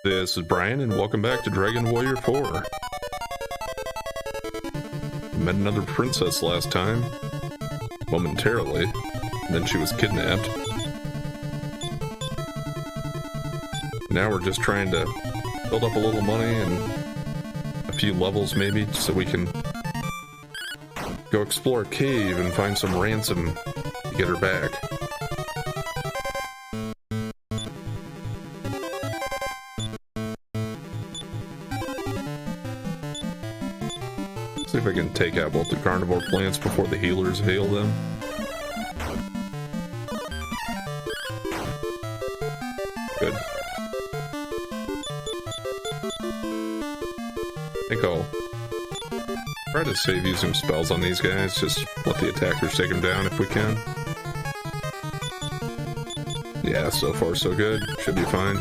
This is Brian, and welcome back to Dragon Warrior 4. Met another princess last time, momentarily, then she was kidnapped. Now we're just trying to build up a little money and a few levels maybe, so we can go explore a cave and find some ransom to get her back. See if I can take out both the carnivore plants before the healers heal them. Good. I think I'll try to save using spells on these guys, just let the attackers take them down if we can. Yeah, so far so good. Should be fine.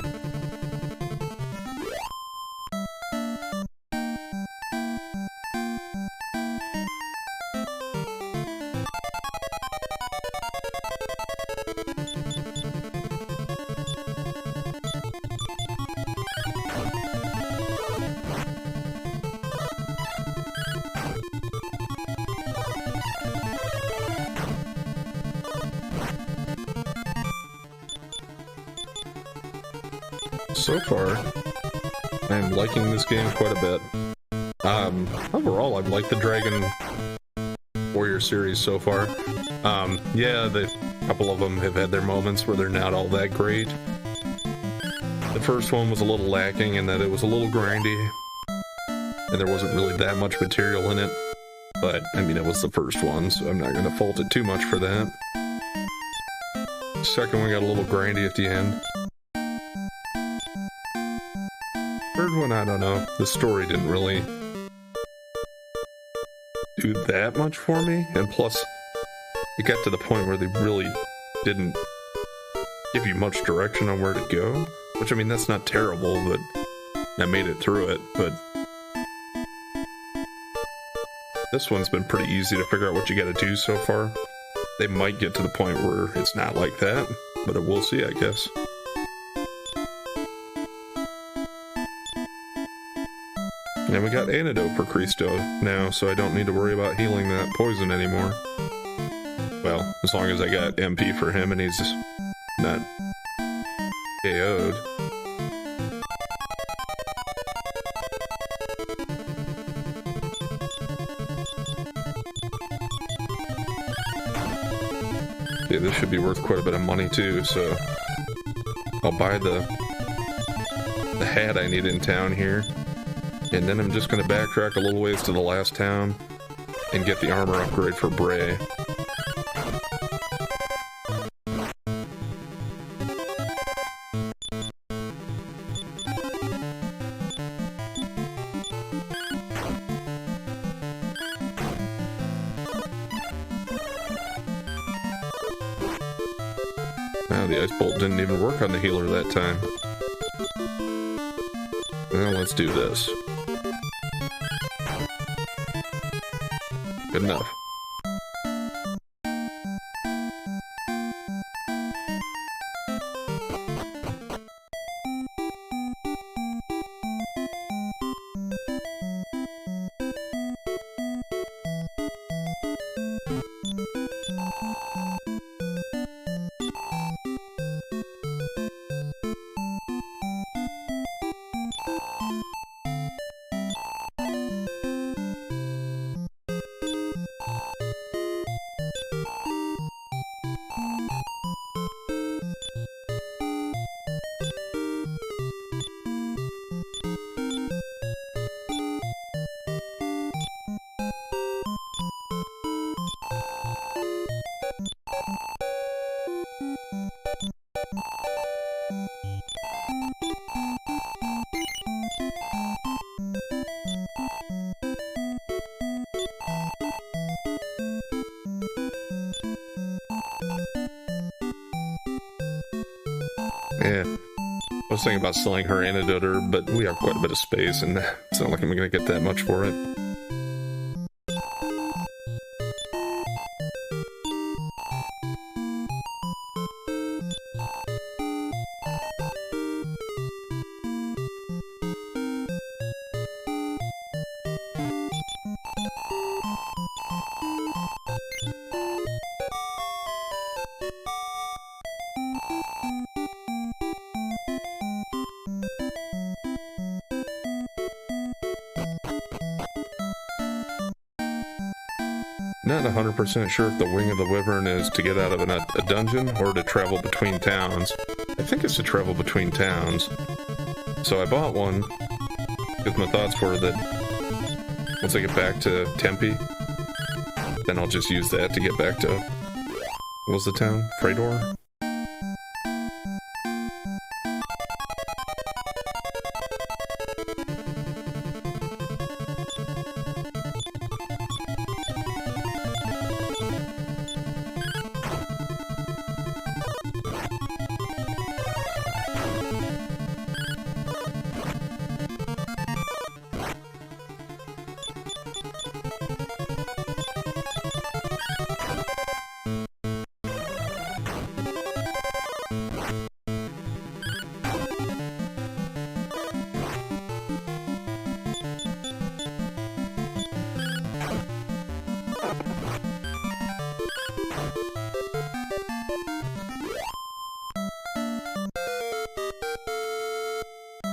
So far, I'm liking this game quite a bit. Overall, I've liked the Dragon Warrior series so far. Yeah, a couple of them have had their moments where they're not all that great. The first one was a little lacking in that it was a little grindy, and there wasn't really that much material in it. But, I mean, it was the first one, so I'm not going to fault it too much for that. The second one got a little grindy at the end. Third one, I don't know. The story didn't really do that much for me, and plus, it got to the point where they really didn't give you much direction on where to go. Which, I mean, that's not terrible, but I made it through it, but this one's been pretty easy to figure out what you gotta do so far. They might get to the point where it's not like that, but we'll see, I guess. And we got antidote for Cristo now, so I don't need to worry about healing that poison anymore. Well, as long as I got MP for him and he's not KO'd. Okay, this should be worth quite a bit of money too, so I'll buy the hat I need in town here. And then I'm just going to backtrack a little ways to the last town and get the armor upgrade for Bray. Wow, the ice bolt didn't even work on the healer that time. Well, let's do this. Good enough. Yeah, I was thinking about selling her antidote, but we have quite a bit of space, and it's not like I'm going to get that much for it. Not 100% sure if the Wing of the Wyvern is to get out of a dungeon or to travel between towns. I think it's to travel between towns. So I bought one because my thoughts were that once I get back to Tempe, then I'll just use that to get back to, what was the town? Freydor?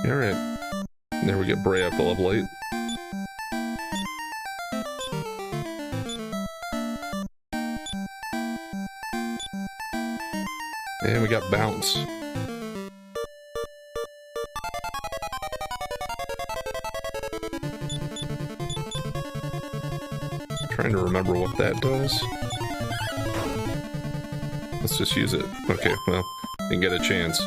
Alright. There we get Bray up to level 8. And we got Bounce. Trying to remember what that does. Let's just use it. Okay, well, didn't get a chance.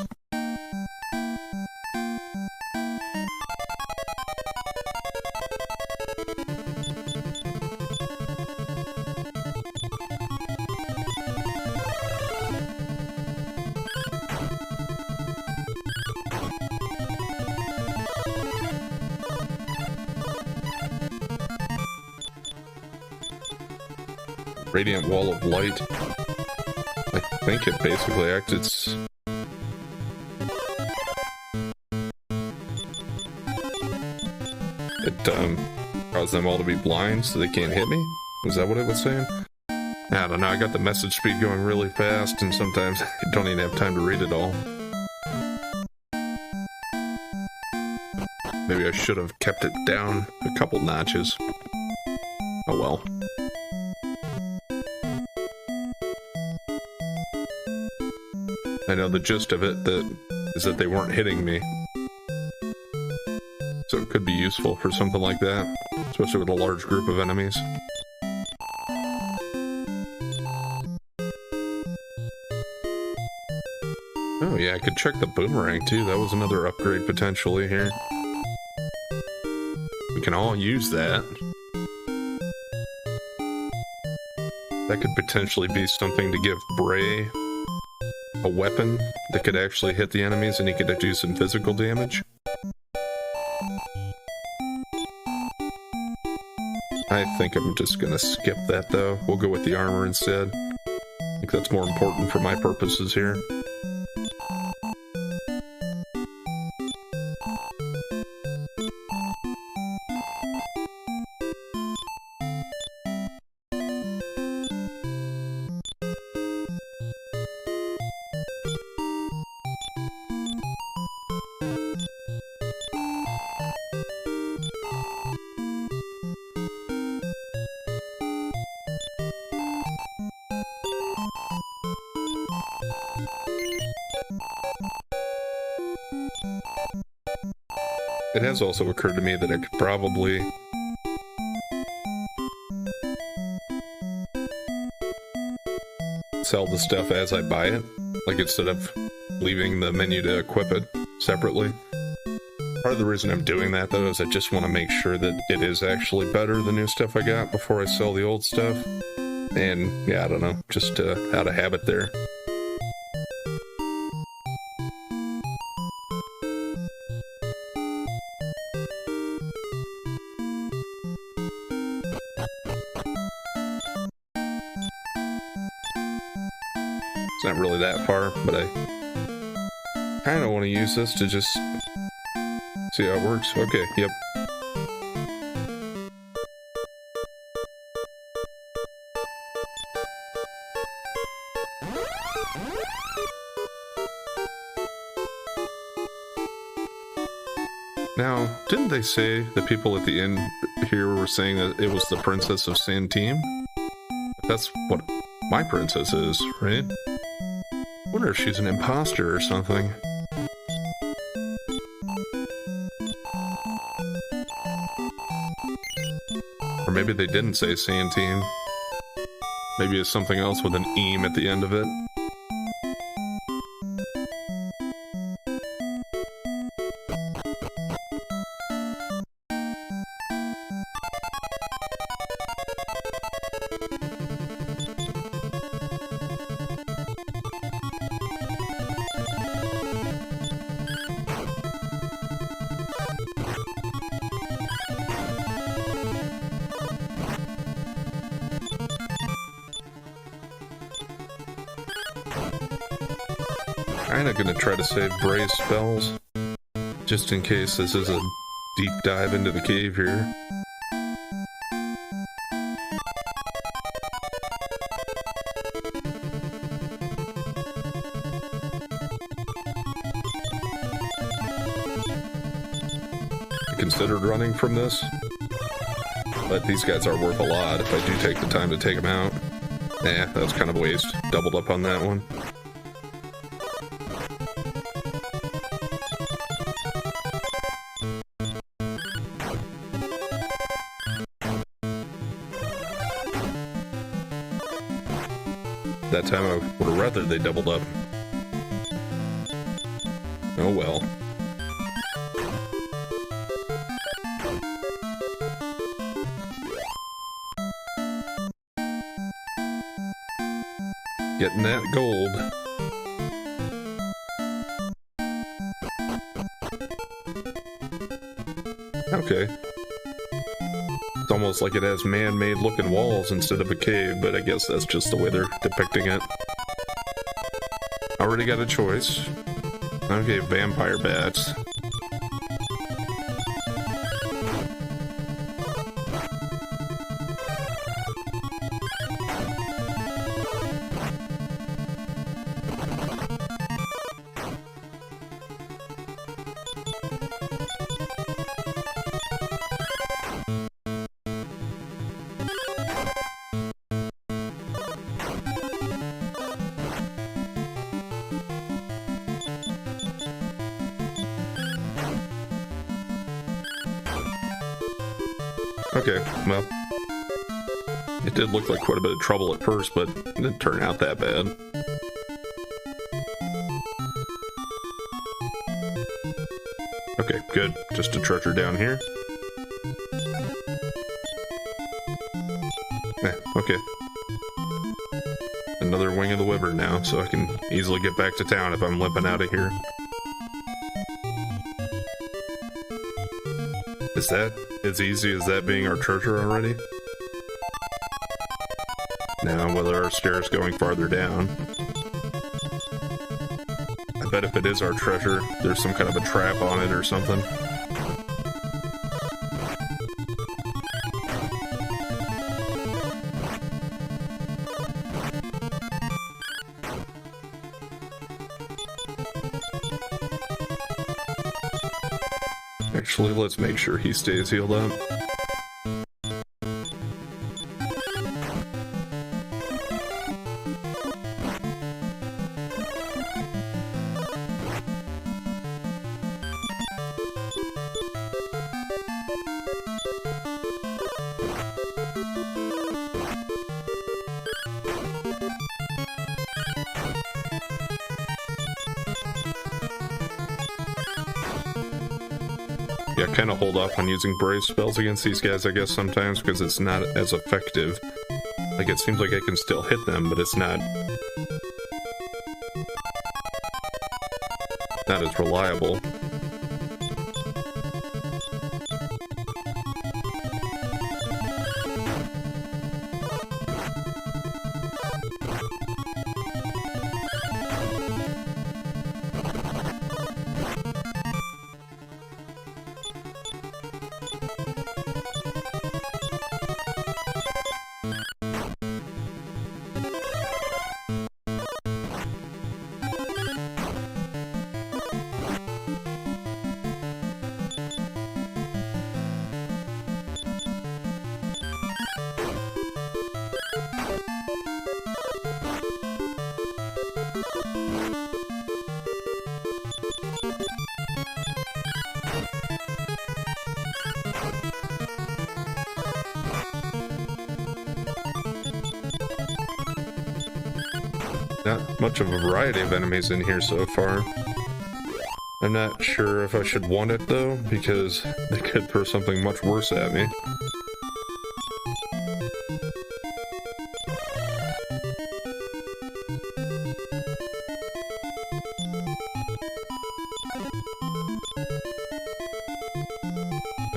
Radiant Wall of Light. I think it basically acts. It causes them all to be blind so they can't hit me? Is that what it was saying? I don't know, I got the message speed going really fast and sometimes I don't even have time to read it all. Maybe I should have kept it down a couple notches. Oh well. I know the gist of it is that they weren't hitting me. So it could be useful for something like that, especially with a large group of enemies. Oh yeah, I could check the boomerang too. That was another upgrade potentially here. We can all use that. That could potentially be something to give Bray a weapon that could actually hit the enemies and he could do some physical damage. I think I'm just gonna skip that though. We'll go with the armor instead. I think that's more important for my purposes here. It has also occurred to me that I could probably sell the stuff as I buy it, like instead of leaving the menu to equip it separately. Part of the reason I'm doing that though is I just want to make sure that it is actually better, the new stuff I got, before I sell the old stuff. And yeah, I don't know, just out of habit there. Not really that far, but I kind of want to use this to just see how it works. Okay, yep. Now, didn't they say the people at the end here were saying that it was the Princess of Santeem? That's what my princess is, right? Wonder if she's an imposter or something. Or maybe they didn't say Santine. Maybe it's something else with an eam at the end of it. Kinda gonna try to save Bray's spells, just in case this is a deep dive into the cave here. I considered running from this, but these guys are worth a lot if I do take the time to take them out. Nah, that was kind of a waste. Doubled up on that one. That time I would have rather they doubled up. Oh well. Getting that gold. Okay. It's almost like it has man-made looking walls instead of a cave, but I guess that's just the way they're depicting it. Already got a choice. Okay, vampire bats. Okay, well, it did look like quite a bit of trouble at first, but it didn't turn out that bad. Okay, good. Just a treasure down here. Okay. Another wing of the wyvern now, so I can easily get back to town if I'm limping out of here. Is that as easy as that being our treasure already? Now, whether our stairs going farther down. I bet if it is our treasure, there's some kind of a trap on it or something. Actually, let's make sure he stays healed up. Yeah, kind of hold off on using brave spells against these guys, I guess, sometimes, because it's not as effective. Like, it seems like I can still hit them, but it's not as reliable. Not much of a variety of enemies in here so far. I'm not sure if I should want it though, because they could throw something much worse at me.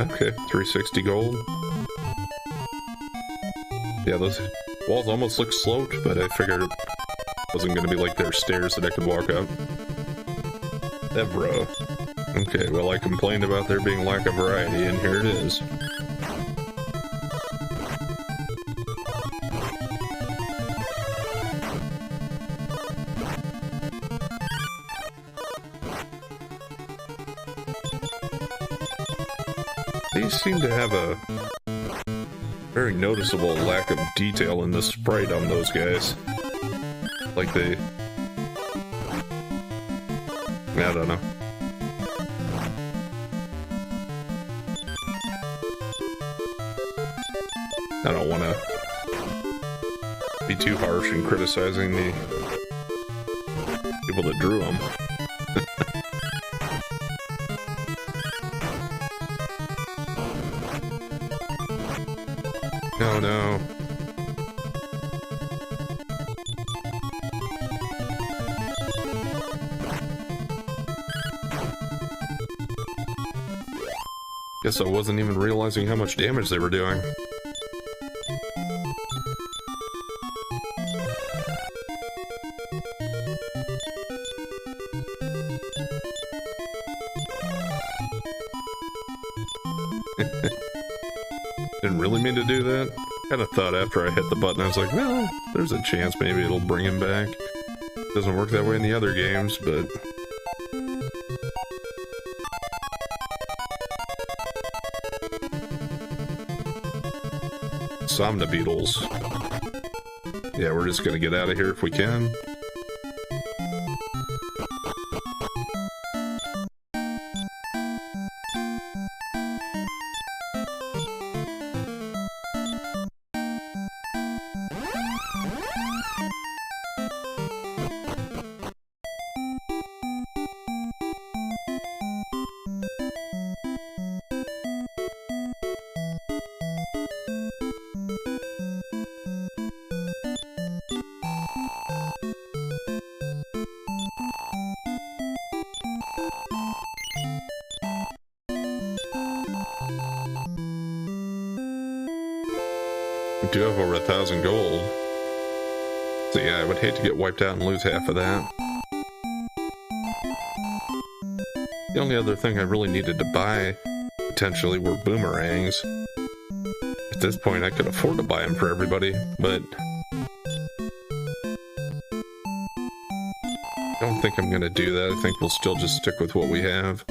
Okay, 360 gold. Yeah, those walls almost look sloped, but I figured it wasn't going to be like their stairs that I could walk up. Evro. Okay, well I complained about there being lack of variety, and here it is. These seem to have a very noticeable lack of detail in the sprite on those guys. Like they... I don't know. I don't want to be too harsh in criticizing the people that drew them. Oh no. Guess I wasn't even realizing how much damage they were doing. Didn't really mean to do that. Kind of thought after I hit the button, I was like, well, there's a chance maybe it'll bring him back. Doesn't work that way in the other games, but... Somna beetles. Yeah, we're just gonna get out of here if we can. We do have over 1,000 gold. So yeah, I would hate to get wiped out and lose half of that. The only other thing I really needed to buy, potentially, were boomerangs. At this point, I could afford to buy them for everybody, but... I don't think I'm gonna do that. I think we'll still just stick with what we have.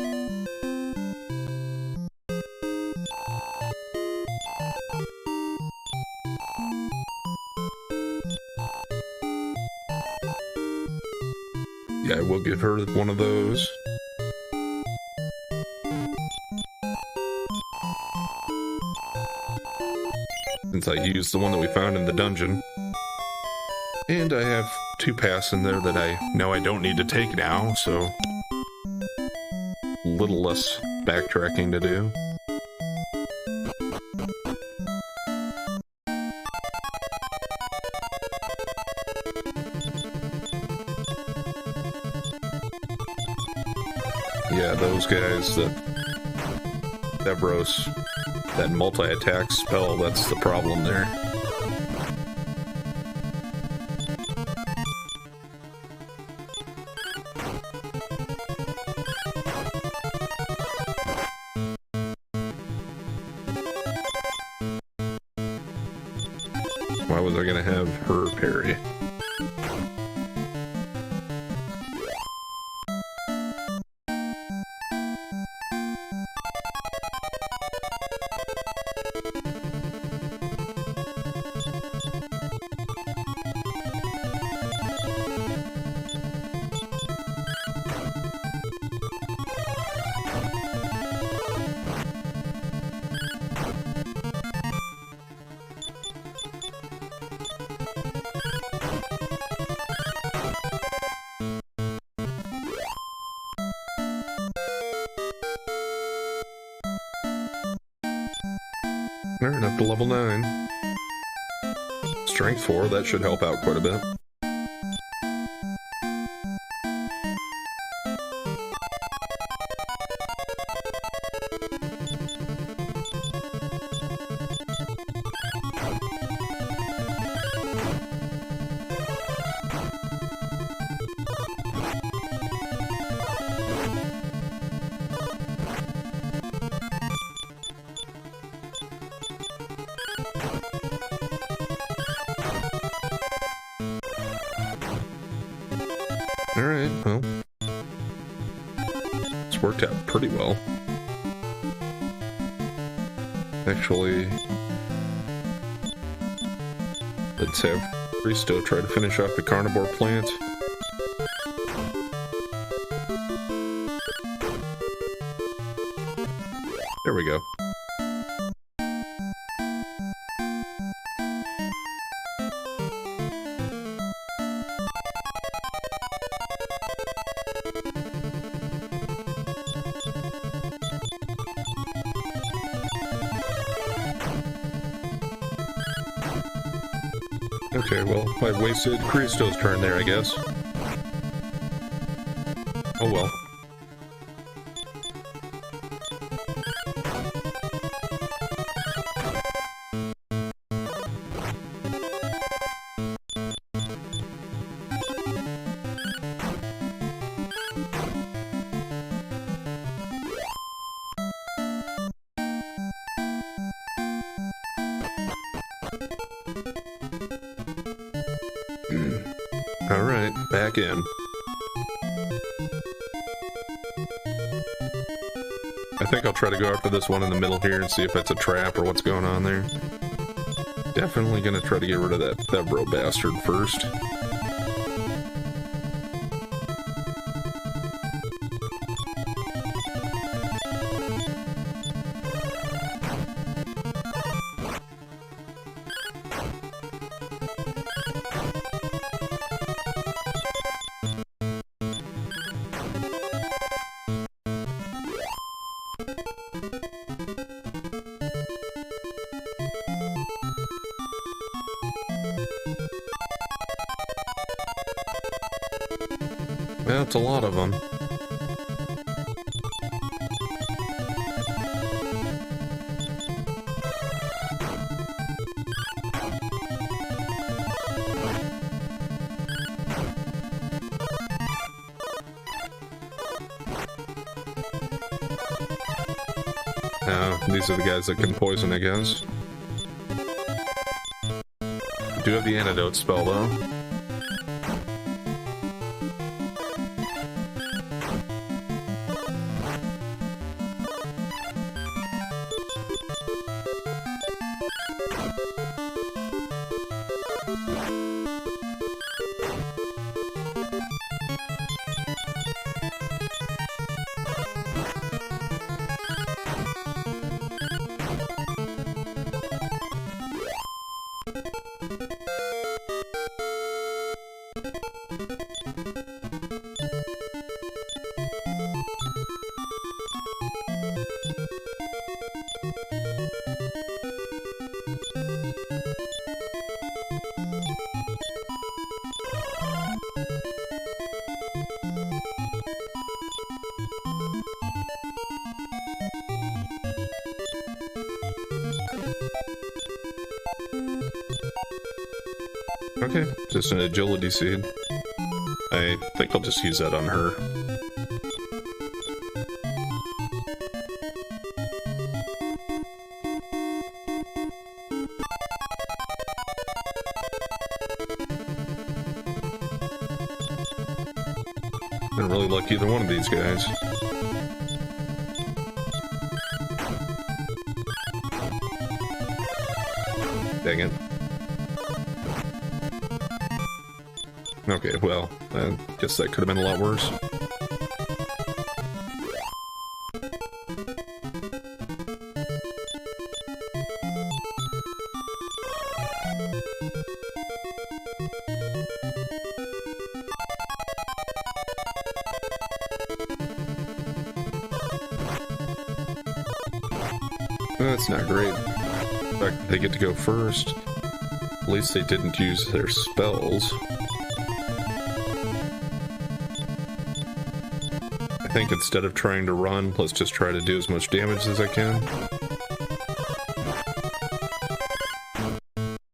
Yeah, I will give her one of those. Since I used the one that we found in the dungeon. And I have 2 paths in there that I know I don't need to take now, so... a little less backtracking to do. Yeah, those guys, that Evros, that multi-attack spell, that's the problem there. Why was I gonna have her parry? Alright, up to level 9. Strength 4, that should help out quite a bit. Alright, well. It's worked out pretty well. Actually, let's have Risto try to finish off the carnivore plant. There we go. Okay, well, I wasted Christo's turn there, I guess. Oh well. Alright, back in. I think I'll try to go after this one in the middle here and see if it's a trap or what's going on there. Definitely gonna try to get rid of that Thevro bastard first. That's a lot of them. These are the guys that can poison, I guess. Do have the antidote spell, though. Okay, just an agility seed. I think I'll just use that on her. I don't really like either one of these guys. Dang it. Okay, well, I guess that could have been a lot worse. That's not great. The fact that they get to go first. At least they didn't use their spells. I think instead of trying to run, let's just try to do as much damage as I can.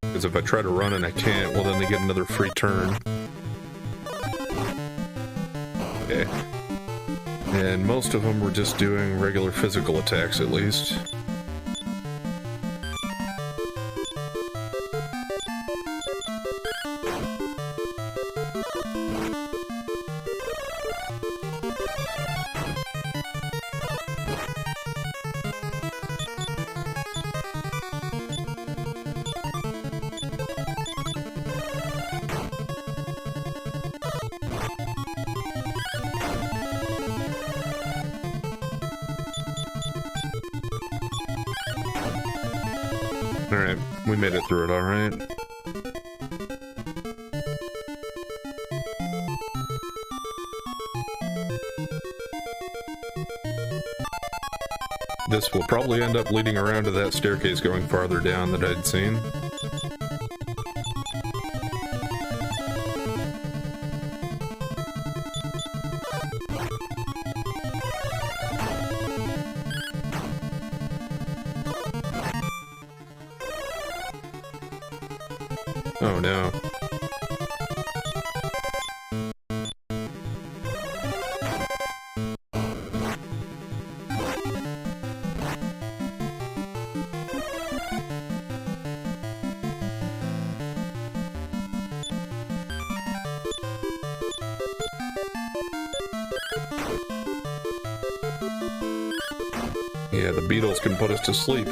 Because if I try to run and I can't, well then they get another free turn. Okay. And most of them were just doing regular physical attacks at least. Alright, we made it through it alright. This will probably end up leading around to that staircase going farther down that I'd seen. Oh no. Yeah, the beetles can put us to sleep.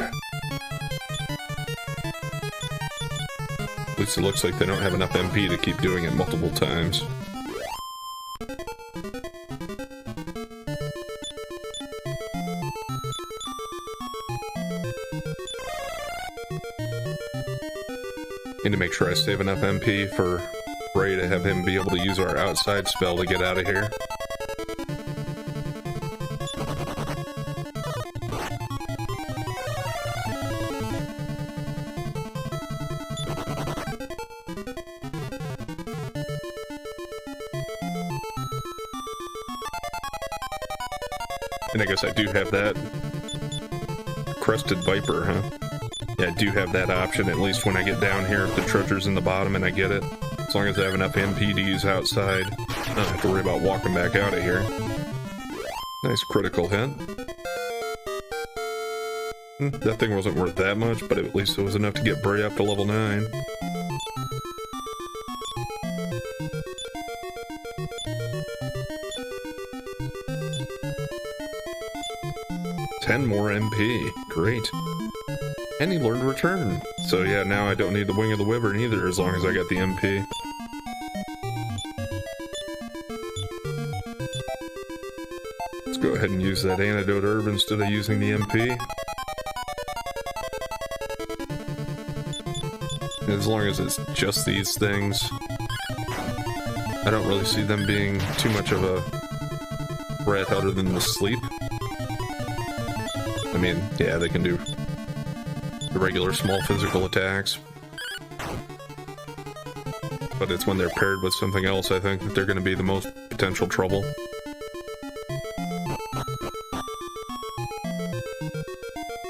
At least it looks like they don't have enough MP to keep doing it multiple times. Need to make sure I save enough MP for Ray to have him be able to use our outside spell to get out of here. And I guess I do have that Crested Viper, huh? Yeah, I do have that option, at least when I get down here, if the treasure's in the bottom and I get it. As long as I have enough MP to use outside, I don't have to worry about walking back out of here. Nice critical hit. That thing wasn't worth that much, but at least it was enough to get Bray up to level 9. More MP. Great. And he learned Return. So yeah, now I don't need the Wing of the Wyvern either, as long as I got the MP. Let's go ahead and use that Antidote Herb instead of using the MP. As long as it's just these things, I don't really see them being too much of a threat other than the sleep. I mean, yeah, they can do the regular small physical attacks. But it's when they're paired with something else, I think, that they're going to be the most potential trouble.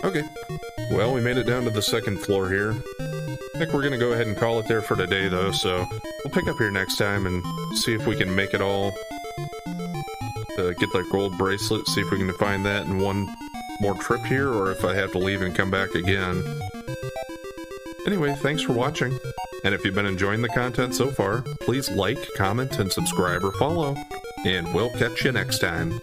Okay. Well, we made it down to the second floor here. I think we're going to go ahead and call it there for today, though, so we'll pick up here next time and see if we can make it all. Get that gold bracelet, see if we can find that in one more trip here, or if I have to leave and come back again. Anyway, thanks for watching, and if you've been enjoying the content so far, please like, comment, and subscribe or follow, and we'll catch you next time.